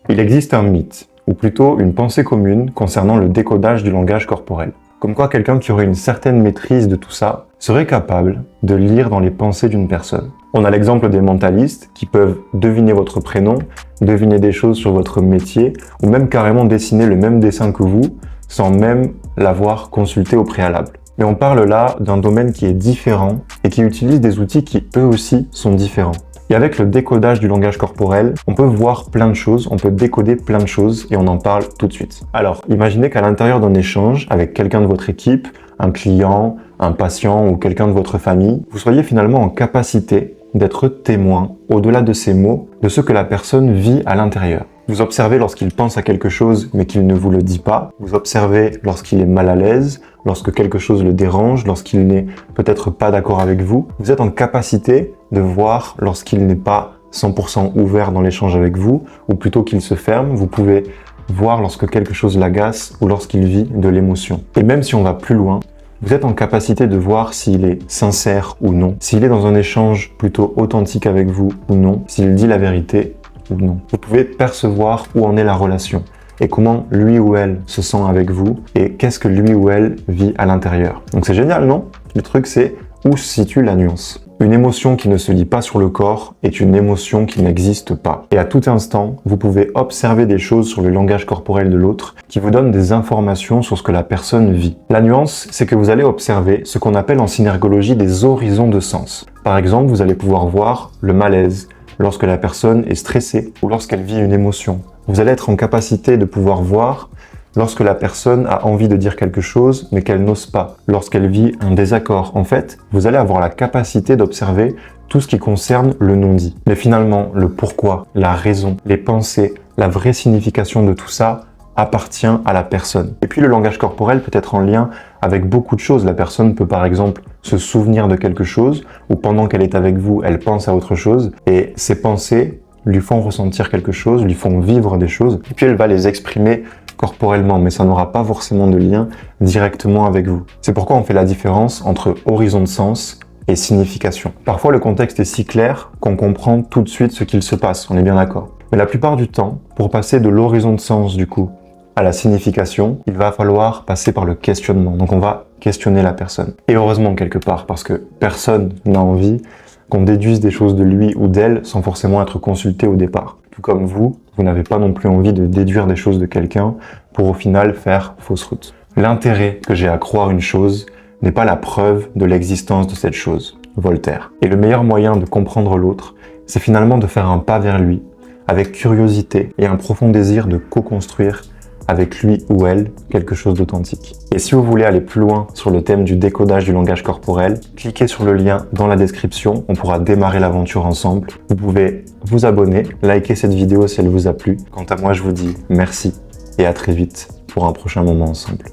Il existe un mythe, ou plutôt une pensée commune concernant le décodage du langage corporel. Comme quoi quelqu'un qui aurait une certaine maîtrise de tout ça serait capable de lire dans les pensées d'une personne. On a l'exemple des mentalistes qui peuvent deviner votre prénom, deviner des choses sur votre métier, ou même carrément dessiner le même dessin que vous, sans même l'avoir consulté au préalable. Mais on parle là d'un domaine qui est différent et qui utilise des outils qui eux aussi sont différents. Et avec le décodage du langage corporel, on peut voir plein de choses, on peut décoder plein de choses et on en parle tout de suite. Alors, imaginez qu'à l'intérieur d'un échange avec quelqu'un de votre équipe, un client, un patient ou quelqu'un de votre famille, vous soyez finalement en capacité d'être témoin, au-delà de ces mots, de ce que la personne vit à l'intérieur. Vous observez lorsqu'il pense à quelque chose mais qu'il ne vous le dit pas. Vous observez lorsqu'il est mal à l'aise, lorsque quelque chose le dérange, lorsqu'il n'est peut-être pas d'accord avec vous. Vous êtes en capacité de voir lorsqu'il n'est pas 100% ouvert dans l'échange avec vous, ou plutôt qu'il se ferme. Vous pouvez voir lorsque quelque chose l'agace ou lorsqu'il vit de l'émotion. Et même si on va plus loin, vous êtes en capacité de voir s'il est sincère ou non, s'il est dans un échange plutôt authentique avec vous ou non, s'il dit la vérité ou non. Vous pouvez percevoir où en est la relation et comment lui ou elle se sent avec vous et qu'est-ce que lui ou elle vit à l'intérieur. Donc c'est génial, non? Le truc c'est où se situe la nuance. Une émotion qui ne se lit pas sur le corps est une émotion qui n'existe pas. Et à tout instant, vous pouvez observer des choses sur le langage corporel de l'autre qui vous donnent des informations sur ce que la personne vit. La nuance, c'est que vous allez observer ce qu'on appelle en synergologie des horizons de sens. Par exemple, vous allez pouvoir voir le malaise lorsque la personne est stressée ou lorsqu'elle vit une émotion. Vous allez être en capacité de pouvoir voir lorsque la personne a envie de dire quelque chose, mais qu'elle n'ose pas, lorsqu'elle vit un désaccord. En fait, vous allez avoir la capacité d'observer tout ce qui concerne le non-dit. Mais finalement, le pourquoi, la raison, les pensées, la vraie signification de tout ça appartient à la personne. Et puis le langage corporel peut être en lien avec beaucoup de choses. La personne peut par exemple se souvenir de quelque chose, ou pendant qu'elle est avec vous, elle pense à autre chose, et ses pensées lui font ressentir quelque chose, lui font vivre des choses, et puis elle va les exprimer corporellement, mais ça n'aura pas forcément de lien directement avec vous. C'est pourquoi on fait la différence entre horizon de sens et signification. Parfois, le contexte est si clair qu'on comprend tout de suite ce qu'il se passe, on est bien d'accord. Mais la plupart du temps, pour passer de l'horizon de sens, du coup, à la signification, il va falloir passer par le questionnement. Donc on va questionner la personne. Et heureusement quelque part, parce que personne n'a envie qu'on déduise des choses de lui ou d'elle sans forcément être consulté au départ. Tout comme vous n'avez pas non plus envie de déduire des choses de quelqu'un pour au final faire fausse route. L'intérêt que j'ai à croire une chose n'est pas la preuve de l'existence de cette chose. Voltaire. Et le meilleur moyen de comprendre l'autre, c'est finalement de faire un pas vers lui, avec curiosité et un profond désir de co-construire avec lui ou elle quelque chose d'authentique. Et si vous voulez aller plus loin sur le thème du décodage du langage corporel, cliquez sur le lien dans la description, on pourra démarrer l'aventure ensemble. Vous pouvez vous abonner, liker cette vidéo si elle vous a plu. Quant à moi, je vous dis merci et à très vite pour un prochain moment ensemble.